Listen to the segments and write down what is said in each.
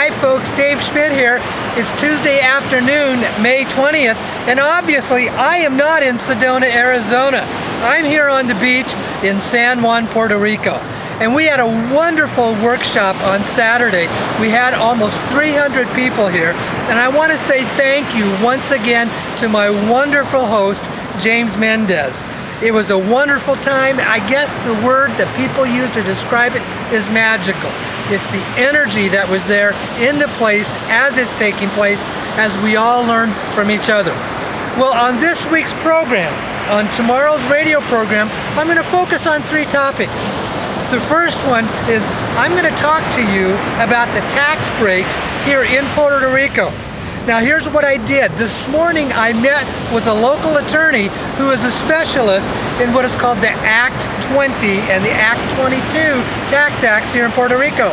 Hi folks, Dave Schmidt here. It's Tuesday afternoon, May 20th, and obviously I am not in Sedona, Arizona. I'm here on the beach in San Juan, Puerto Rico. And we had a wonderful workshop on Saturday. We had almost 300 people here, and I want to say thank you once again to my wonderful host, James Mendez. It was a wonderful time. I guess the word that people use to describe it is magical. It's the energy that was there in the place as it's taking place, as we all learn from each other. Well, on this week's program, on tomorrow's radio program, I'm going to focus on three topics. The first one is I'm going to talk to you about the tax breaks here in Puerto Rico. Now here's what I did. This morning I met with a local attorney who is a specialist in what is called the Act 20 and the Act 22 tax acts here in Puerto Rico.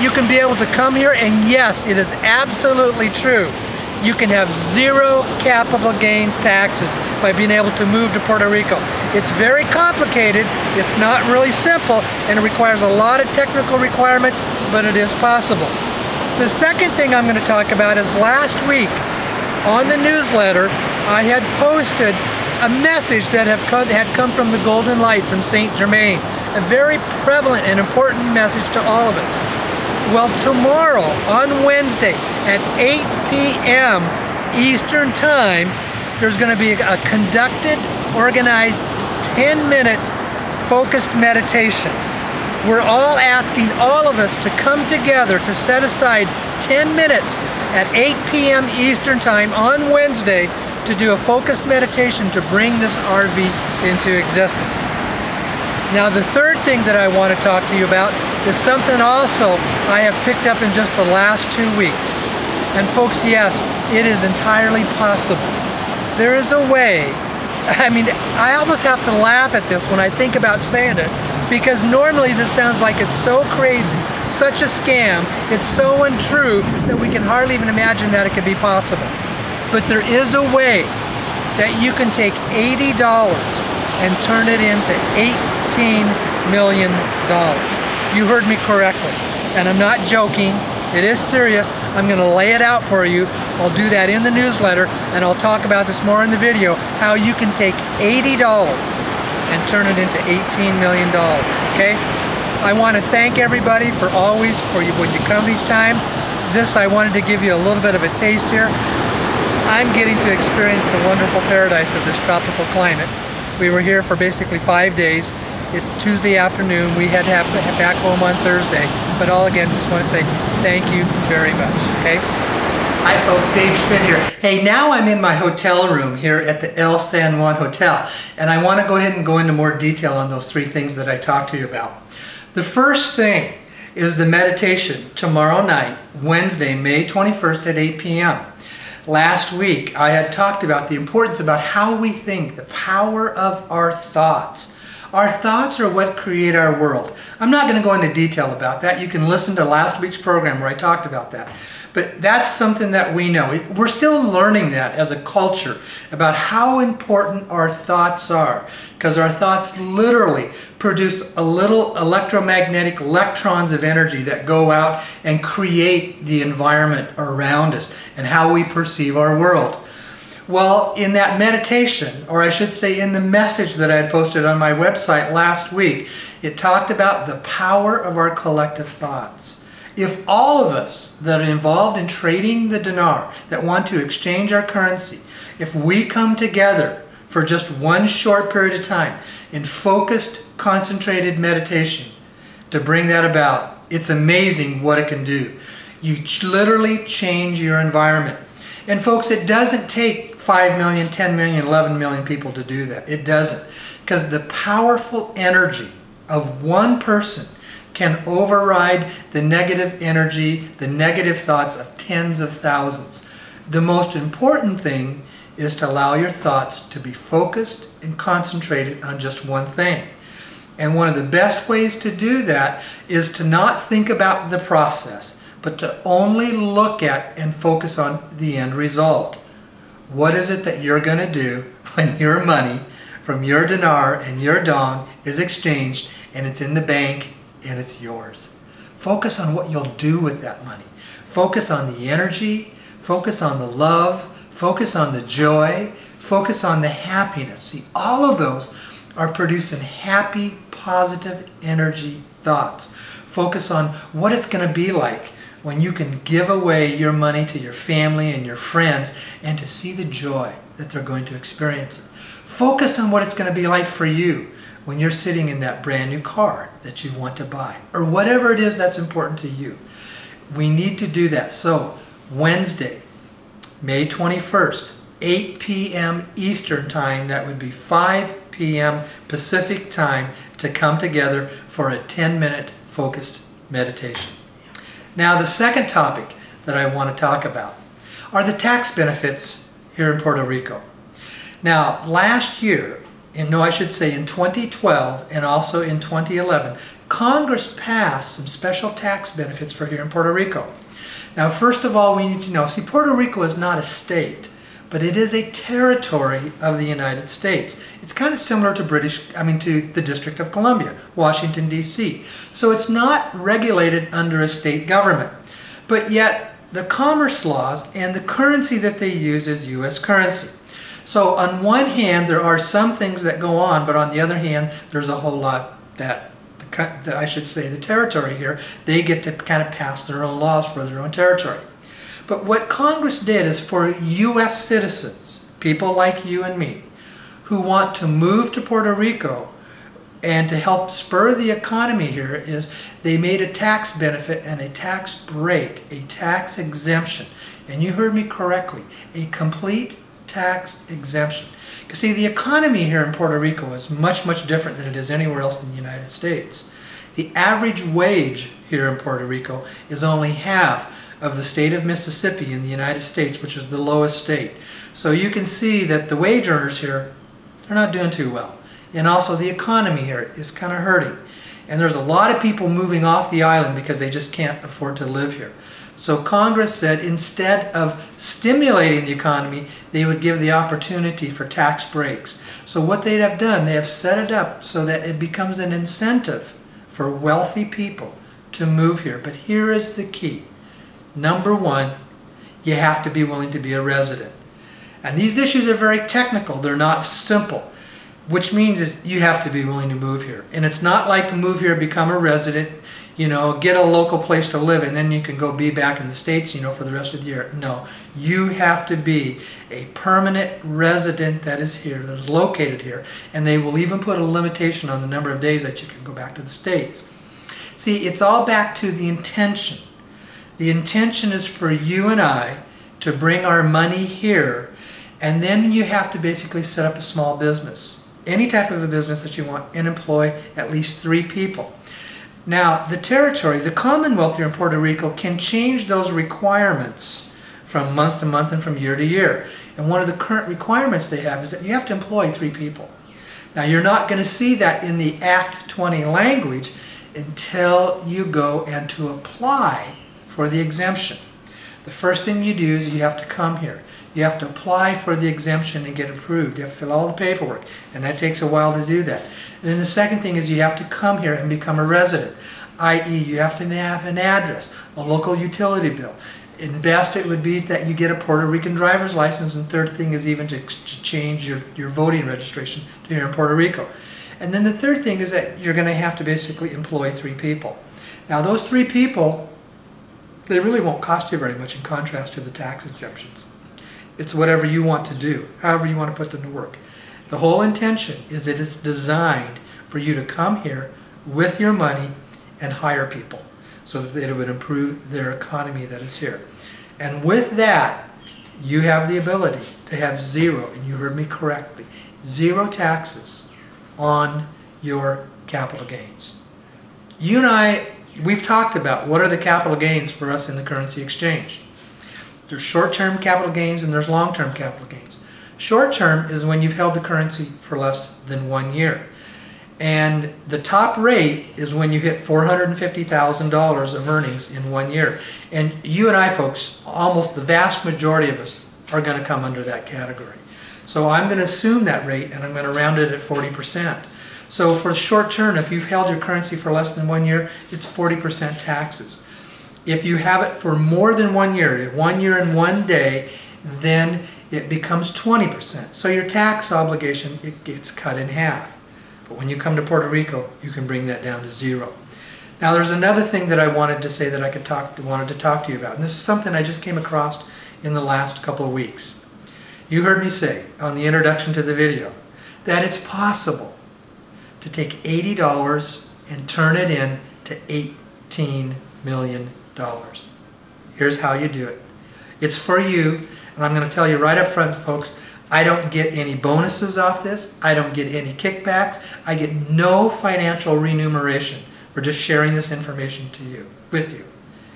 You can be able to come here, and yes, it is absolutely true. You can have zero capital gains taxes by being able to move to Puerto Rico. It's very complicated, it's not really simple, and it requires a lot of technical requirements, but it is possible. The second thing I'm going to talk about is last week on the newsletter I had posted a message that had come from the Golden Light from Saint Germain, a very prevalent and important message to all of us. Well, tomorrow on Wednesday at 8 p.m. Eastern Time, there's going to be a conducted, organized 10-minute focused meditation. We're all asking all of us to come together to set aside 10 minutes at 8 p.m. Eastern Time on Wednesday to do a focused meditation to bring this RV into existence. Now, the third thing that I want to talk to you about is something also I have picked up in just the last 2 weeks. And folks, yes, it is entirely possible. There is a way. I mean, I almost have to laugh at this when I think about saying it, because normally this sounds like it's so crazy, such a scam, it's so untrue that we can hardly even imagine that it could be possible. But there is a way that you can take $80 and turn it into $18 million. You heard me correctly, and I'm not joking. It is serious. I'm going to lay it out for you. I'll do that in the newsletter, and I'll talk about this more in the video, how you can take $80 and turn it into $18 million, okay? I want to thank everybody for always, when you come each time. This, I wanted to give you a little bit of a taste here. I'm getting to experience the wonderful paradise of this tropical climate. We were here for basically 5 days. It's Tuesday afternoon. We had to have back home on Thursday. But all again, just want to say thank you very much, okay? Hi folks, Dave Schmidt here. Hey, now I'm in my hotel room here at the El San Juan Hotel, and I want to go ahead and go into more detail on those three things that I talked to you about. The first thing is the meditation tomorrow night, Wednesday, May 21st at 8 p.m. Last week, I had talked about the importance about how we think, the power of our thoughts. Our thoughts are what create our world. I'm not going to go into detail about that. You can listen to last week's program where I talked about that. But that's something that we know. We're still learning that as a culture about how important our thoughts are, because our thoughts literally produce a little electromagnetic electrons of energy that go out and create the environment around us and how we perceive our world. Well, in that meditation, or I should say in the message that I had posted on my website last week, it talked about the power of our collective thoughts. If all of us that are involved in trading the dinar, that want to exchange our currency, if we come together for just one short period of time in focused, concentrated meditation to bring that about, it's amazing what it can do. You literally change your environment. And folks, it doesn't take 5 million, 10 million, 11 million people to do that. It doesn't. Because the powerful energy of one person can override the negative energy, the negative thoughts of tens of thousands. The most important thing is to allow your thoughts to be focused and concentrated on just one thing. And one of the best ways to do that is to not think about the process, but to only look at and focus on the end result. What is it that you're going to do when your money from your dinar and your dong is exchanged and it's in the bank and it's yours? Focus on what you'll do with that money. Focus on the energy, focus on the love, focus on the joy, focus on the happiness. See, all of those are producing happy, positive energy thoughts. Focus on what it's going to be like when you can give away your money to your family and your friends and to see the joy that they're going to experience. Focus on what it's going to be like for you when you're sitting in that brand new car that you want to buy, or whatever it is that's important to you. We need to do that. So Wednesday, May 21st, 8 p.m. Eastern Time, that would be 5 p.m. Pacific Time, to come together for a 10-minute focused meditation. Now, the second topic that I want to talk about are the tax benefits here in Puerto Rico. Now, last year, in 2012 and also in 2011, Congress passed some special tax benefits for here in Puerto Rico. Now, first of all, we need to know, see, Puerto Rico is not a state, but it is a territory of the United States. It's kind of similar to to the District of Columbia, Washington, D.C. So it's not regulated under a state government. But yet, the commerce laws and the currency that they use is U.S. currency. So on one hand, there are some things that go on, but on the other hand, there's a whole lot that I should say the territory here, they get to kind of pass their own laws for their own territory. But what Congress did is for U.S. citizens, people like you and me, who want to move to Puerto Rico and to help spur the economy here, is they made a tax benefit and a tax break, a tax exemption. And you heard me correctly, a complete tax exemption. You see, the economy here in Puerto Rico is much, much different than it is anywhere else in the United States. The average wage here in Puerto Rico is only half of the state of Mississippi in the United States, which is the lowest state. So you can see that the wage earners here, they're not doing too well. And also the economy here is kind of hurting. And there's a lot of people moving off the island because they just can't afford to live here. So Congress said instead of stimulating the economy, they would give the opportunity for tax breaks. So what they'd have done, they have set it up so that it becomes an incentive for wealthy people to move here. But here is the key. Number one, you have to be willing to be a resident. And these issues are very technical. They're not simple. Which means is you have to be willing to move here. And it's not like move here, become a resident, get a local place to live, and then you can go be back in the States, for the rest of the year. No, you have to be a permanent resident that is here, that is located here, and they will even put a limitation on the number of days that you can go back to the States. See, it's all back to the intention. The intention is for you and I to bring our money here, and then you have to basically set up a small business, any type of a business that you want, and employ at least 3 people. Now, the territory, the Commonwealth here in Puerto Rico can change those requirements from month to month and from year to year. And one of the current requirements they have is that you have to employ 3 people. Now, you're not going to see that in the Act 20 language until you go and to apply for the exemption. The first thing you do is you have to come here. You have to apply for the exemption and get approved. You have to fill all the paperwork, and that takes a while to do that. And then the second thing is you have to come here and become a resident, i.e. you have to have an address, a local utility bill. In best, it would be that you get a Puerto Rican driver's license, and third thing is even to change your voting registration to here in Puerto Rico. And then the third thing is that you're going to have to basically employ 3 people. Now, those 3 people, they really won't cost you very much in contrast to the tax exemptions. It's whatever you want to do, however you want to put them to work. The whole intention is that it's designed for you to come here with your money and hire people so that it would improve their economy that is here. And with that, you have the ability to have 0, and you heard me correctly, 0 taxes on your capital gains. You and I, we've talked about what are the capital gains for us in the currency exchange. There's short-term capital gains and there's long-term capital gains. Short-term is when you've held the currency for less than 1 year. And the top rate is when you hit $450,000 of earnings in 1 year. And you and I, folks, almost the vast majority of us are going to come under that category. So I'm going to assume that rate, and I'm going to round it at 40%. So for short term, if you've held your currency for less than 1 year, it's 40% taxes. If you have it for more than 1 year, 1 year and 1 day, then it becomes 20%. So your tax obligation, it gets cut in half. But when you come to Puerto Rico, you can bring that down to 0. Now there's another thing that I wanted to say that I wanted to talk to you about. And this is something I just came across in the last couple of weeks. You heard me say on the introduction to the video that it's possible to take $80 and turn it in to $18 million. Here's how you do it. It's for you, and I'm going to tell you right up front, folks, I don't get any bonuses off this. I don't get any kickbacks. I get no financial remuneration for just sharing this information with you.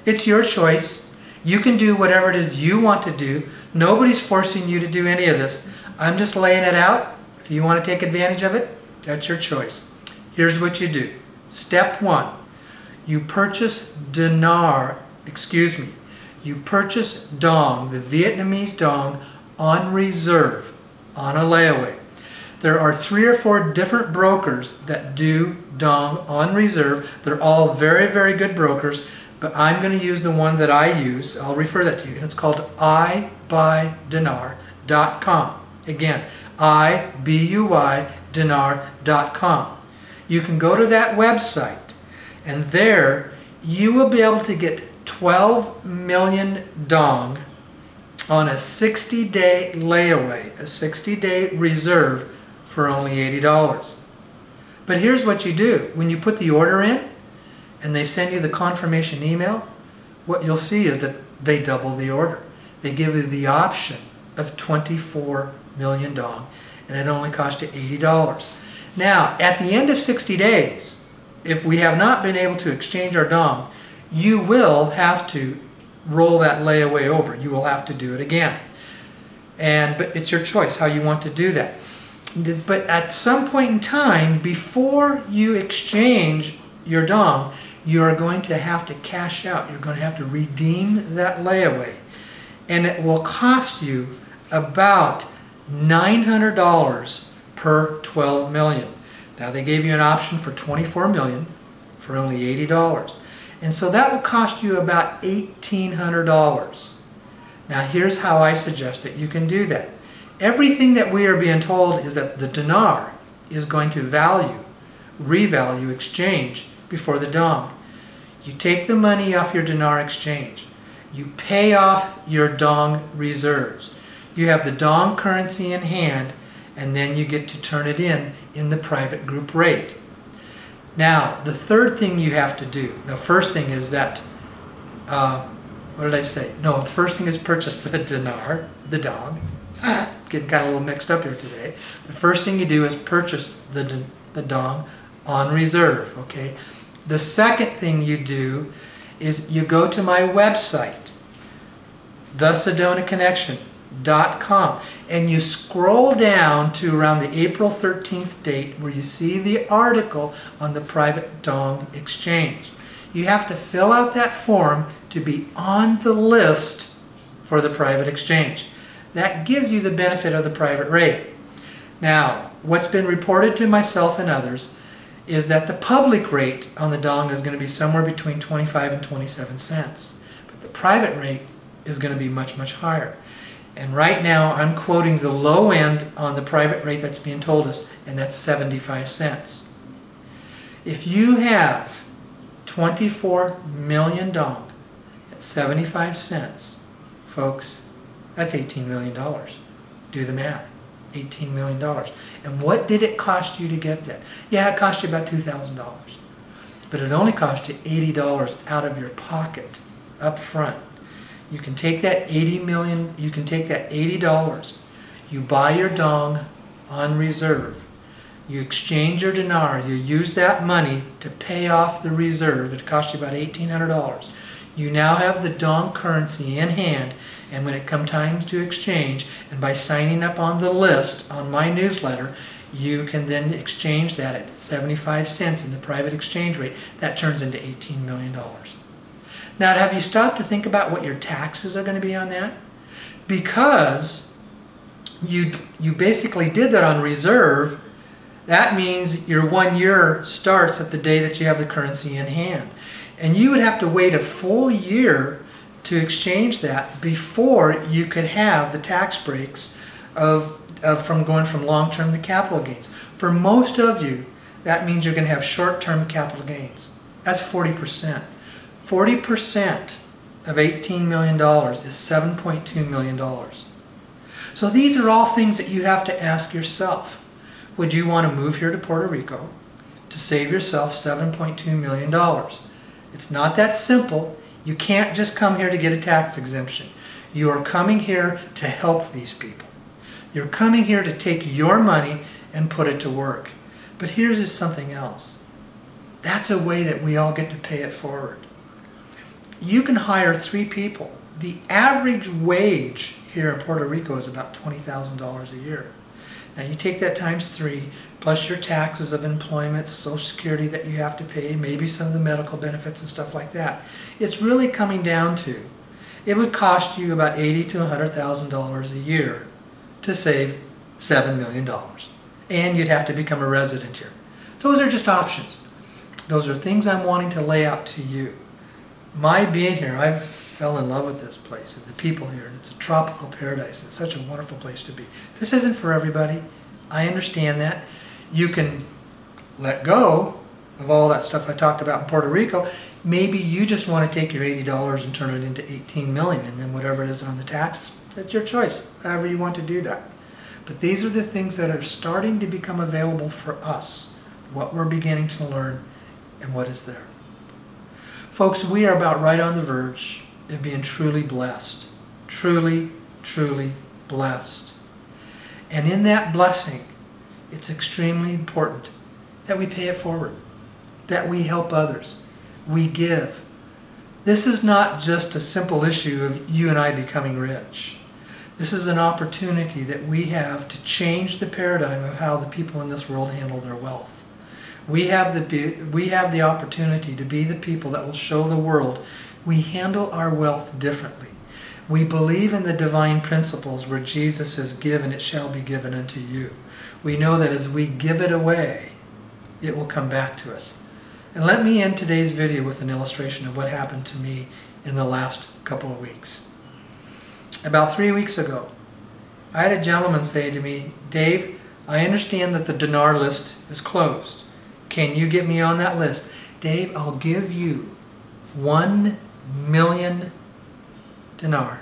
It's your choice. You can do whatever it is you want to do. Nobody's forcing you to do any of this. I'm just laying it out. If you want to take advantage of it, that's your choice. Here's what you do. Step 1. You purchase you purchase dong, the Vietnamese dong, on reserve, on a layaway. There are 3 or 4 different brokers that do dong on reserve. They're all very, very good brokers, but I'm going to use the one that I use. I'll refer that to you, and it's called ibuydinar.com. Again, ibuydinar.com. You can go to that website, and there you will be able to get 12 million dong on a 60-day layaway, a 60-day reserve for only $80. But here's what you do. When you put the order in and they send you the confirmation email, what you'll see is that they double the order. They give you the option of 24 million dong, and it only costs you $80. Now, at the end of 60 days, if we have not been able to exchange our dong, you will have to roll that layaway over. You will have to do it again. But it's your choice how you want to do that. But at some point in time, before you exchange your dong, you are going to have to cash out. You're going to have to redeem that layaway. And it will cost you about $900 per 12 million. Now they gave you an option for 24 million for only $80. And so that will cost you about $1,800. Now here's how I suggest that you can do that. Everything that we are being told is that the dinar is going to revalue, exchange before the dong. You take the money off your dinar exchange. You pay off your dong reserves. You have the dong currency in hand, and then you get to turn it in the private group rate. Now, the third thing you have to do, the first thing is that, what did I say? No, the first thing is purchase the dinar, the dong. Getting kind of a little mixed up here today. The first thing you do is purchase the dong on reserve, okay? The second thing you do is you go to my website, thesedonaconnection.com, and you scroll down to around the April 13th date where you see the article on the private dong exchange. You have to fill out that form to be on the list for the private exchange. That gives you the benefit of the private rate. Now, what's been reported to myself and others is that the public rate on the dong is going to be somewhere between 25 and 27 cents. But the private rate is going to be much, much higher. And right now I'm quoting the low end on the private rate that's being told us, and that's 75 cents. If you have 24 million dong at 75 cents, folks, that's $18 million. Do the math. $18 million. And what did it cost you to get that? Yeah, it cost you about $2,000. But it only cost you $80 out of your pocket up front. You can take that $80, you buy your dong on reserve, you exchange your dinar, you use that money to pay off the reserve, it cost you about $1,800. You now have the dong currency in hand, and when it comes time to exchange, and by signing up on the list on my newsletter, you can then exchange that at 75 cents in the private exchange rate. That turns into $18 million. Now, have you stopped to think about what your taxes are going to be on that? Because you basically did that on reserve, that means your 1 year starts at the day that you have the currency in hand. And you would have to wait a full year to exchange that before you could have the tax breaks from going from long-term to capital gains. For most of you, that means you're going to have short-term capital gains. That's 40%. 40% of $18 million is $7.2 million. So these are all things that you have to ask yourself. Would you want to move here to Puerto Rico to save yourself $7.2 million? It's not that simple. You can't just come here to get a tax exemption. You are coming here to help these people. You're coming here to take your money and put it to work. But here's something else. That's a way that we all get to pay it forward. You can hire 3 people. The average wage here in Puerto Rico is about $20,000 a year. Now you take that times 3, plus your taxes of employment, Social Security that you have to pay, maybe some of the medical benefits and stuff like that. It's really coming down to, it would cost you about $80,000 to $100,000 a year to save $7 million. And you'd have to become a resident here. Those are just options. Those are things I'm wanting to lay out to you. My being here, I fell in love with this place and the people here, and it's a tropical paradise, and it's such a wonderful place to be. This isn't for everybody. I understand that. You can let go of all that stuff I talked about in Puerto Rico. Maybe you just want to take your $80 and turn it into $18 million, and then whatever it is on the taxes, that's your choice, however you want to do that. But these are the things that are starting to become available for us, what we're beginning to learn and what is there. Folks, we are about right on the verge of being truly blessed. Truly, truly blessed. And in that blessing, it's extremely important that we pay it forward, that we help others, we give. This is not just a simple issue of you and I becoming rich. This is an opportunity that we have to change the paradigm of how the people in this world handle their wealth. We have the opportunity to be the people that will show the world we handle our wealth differently. We believe in the divine principles where Jesus says, "Give and it shall be given unto you." We know that as we give it away, it will come back to us. And let me end today's video with an illustration of what happened to me in the last couple of weeks. About 3 weeks ago, I had a gentleman say to me, "Dave, I understand that the dinar list is closed. Can you get me on that list?" "Dave, I'll give you 1 million dinar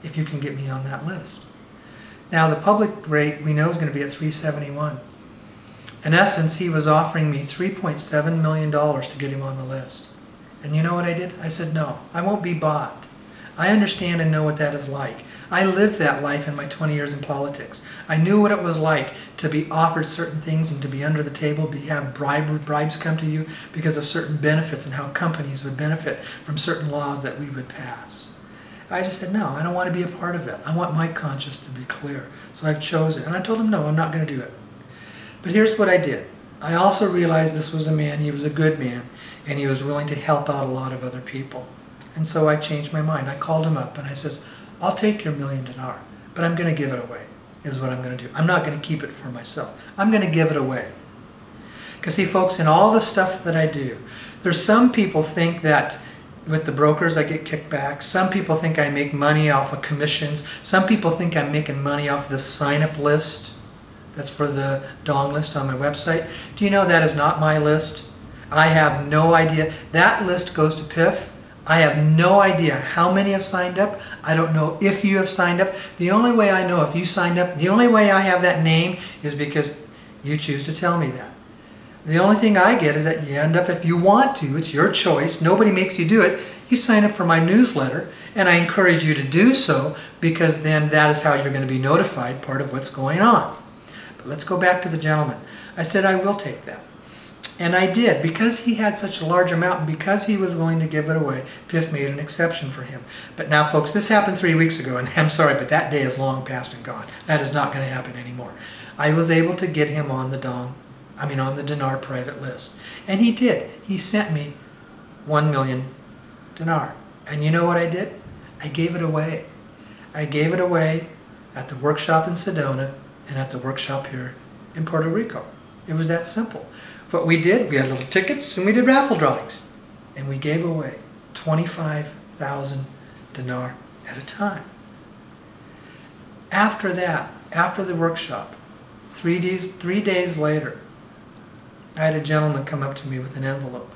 if you can get me on that list." Now the public rate we know is going to be at $371. In essence, he was offering me $3.7 million to get him on the list. And you know what I did? I said, no, I won't be bought. I understand and know what that is like. I lived that life in my 20 years in politics. I knew what it was like to be offered certain things and to be under the table, have bribes come to you because of certain benefits and how companies would benefit from certain laws that we would pass. I just said, no, I don't want to be a part of that. I want my conscience to be clear. So I've chosen. And I told him, no, I'm not going to do it. But here's what I did. I also realized this was a man, he was a good man, and he was willing to help out a lot of other people. And so I changed my mind. I called him up and I says, I'll take your $1 million dinar, but I'm going to give it away, is what I'm going to do. I'm not going to keep it for myself. I'm going to give it away. Because see, folks, in all the stuff that I do, there's some people think that with the brokers I get kickbacks. Some people think I make money off of commissions. Some people think I'm making money off the sign-up list. That's for the dong list on my website. Do you know that is not my list? I have no idea. That list goes to PIF. I have no idea how many have signed up. I don't know if you have signed up. The only way I know if you signed up, the only way I have that name is because you choose to tell me that. The only thing I get is that you end up, if you want to, it's your choice. Nobody makes you do it. You sign up for my newsletter, and I encourage you to do so because then that is how you're going to be notified part of what's going on. But let's go back to the gentleman. I said I will take that. And I did. Because he had such a large amount and because he was willing to give it away, PIF made an exception for him. But now, folks, this happened 3 weeks ago, and I'm sorry, but that day is long past and gone. That is not going to happen anymore. I was able to get him on the on the dinar private list. And he did. He sent me 1 million dinar. And you know what I did? I gave it away. I gave it away at the workshop in Sedona and at the workshop here in Puerto Rico. It was that simple. What we did, we had little tickets and we did raffle drawings. and we gave away 25,000 dinar at a time. After that, after the workshop, 3 days later, I had a gentleman come up to me with an envelope,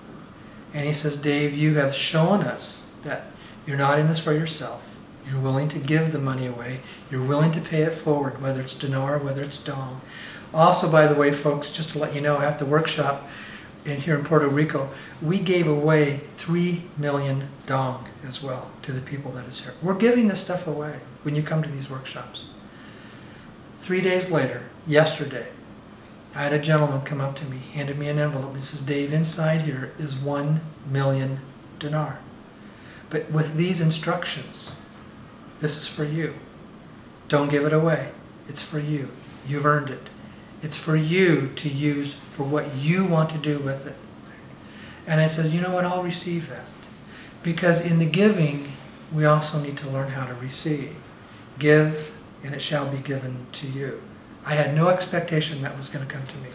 and he says, Dave, you have shown us that you're not in this for yourself. You're willing to give the money away. You're willing to pay it forward, whether it's dinar, whether it's dong. Also, by the way, folks, just to let you know, at the workshop here in Puerto Rico, we gave away 3 million dong as well to the people that is here. We're giving this stuff away when you come to these workshops. 3 days later, yesterday, I had a gentleman come up to me, handed me an envelope, and says, Dave, inside here is 1 million dinar. But with these instructions, this is for you. Don't give it away. It's for you. You've earned it. It's for you to use for what you want to do with it. And I says, you know what, I'll receive that. Because in the giving, we also need to learn how to receive. Give, and it shall be given to you. I had no expectation that was going to come to me.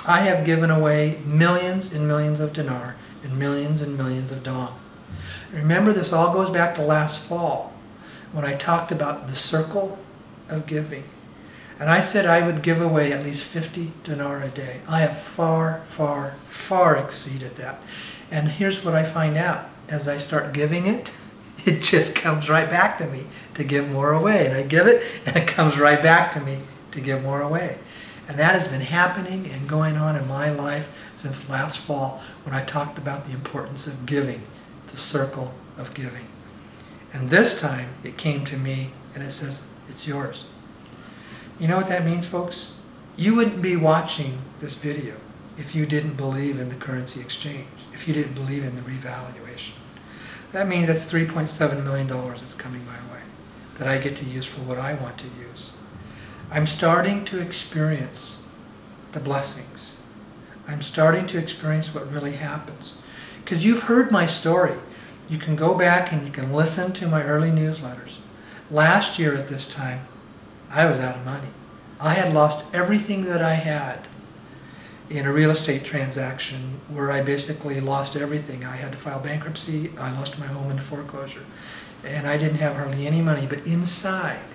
I have given away millions and millions of dinar and millions of dong. Remember, this all goes back to last fall when I talked about the circle of giving. And I said I would give away at least 50 dinar a day. I have far, far, far exceeded that. And here's what I find out. As I start giving it, it just comes right back to me to give more away. And I give it, and it comes right back to me to give more away. And that has been happening and going on in my life since last fall when I talked about the importance of giving, the circle of giving. And this time it came to me and it says, it's yours. You know what that means, folks? You wouldn't be watching this video if you didn't believe in the currency exchange, if you didn't believe in the revaluation. That means that's $3.7 million that's coming my way that I get to use for what I want to use. I'm starting to experience the blessings. I'm starting to experience what really happens. Because you've heard my story. You can go back and you can listen to my early newsletters. Last year at this time, I was out of money. I had lost everything that I had in a real estate transaction where I basically lost everything. I had to file bankruptcy. I lost my home into foreclosure. And I didn't have hardly any money. But inside,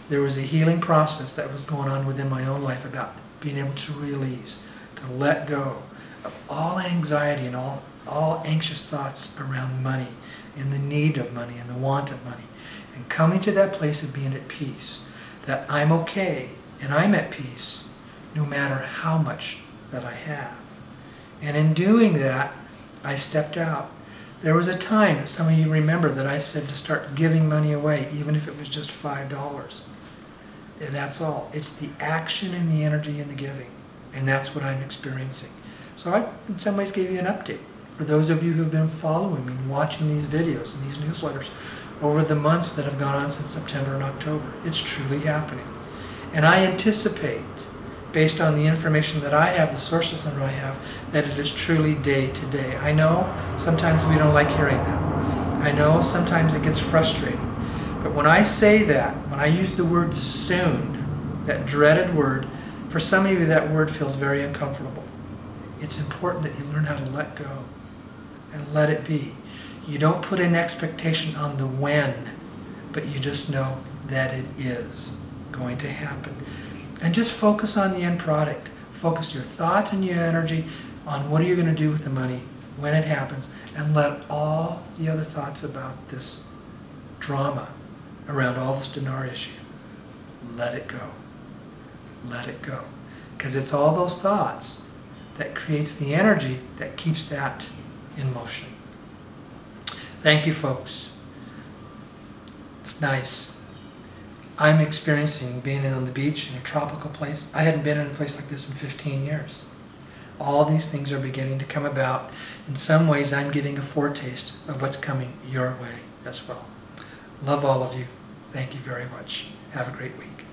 there was a healing process that was going on within my own life about being able to release, to let go of all anxiety and all anxious thoughts around money and the need of money and the want of money. And coming to that place of being at peace, that I'm okay and I'm at peace no matter how much that I have. And in doing that, I stepped out. There was a time that some of you remember that I said to start giving money away, even if it was just $5. And that's all. It's the action and the energy and the giving. And that's what I'm experiencing. So I, in some ways, gave you an update. For those of you who've been following me and watching these videos and these newsletters over the months that have gone on since September and October, it's truly happening. And I anticipate, based on the information that I have, the sources that I have, that it is truly day to day. I know sometimes we don't like hearing that. I know sometimes it gets frustrating. But when I say that, when I use the word soon, that dreaded word, for some of you that word feels very uncomfortable. It's important that you learn how to let go and let it be. You don't put an expectation on the when, but you just know that it is going to happen. And just focus on the end product. Focus your thoughts and your energy on what are you going to do with the money when it happens, and let all the other thoughts about this drama around all this dinar issue, let it go. Let it go. Because it's all those thoughts that creates the energy that keeps that in motion. Thank you, folks. It's nice. I'm experiencing being on the beach in a tropical place. I hadn't been in a place like this in 15 years. All these things are beginning to come about. In some ways, I'm getting a foretaste of what's coming your way as well. Love all of you. Thank you very much. Have a great week.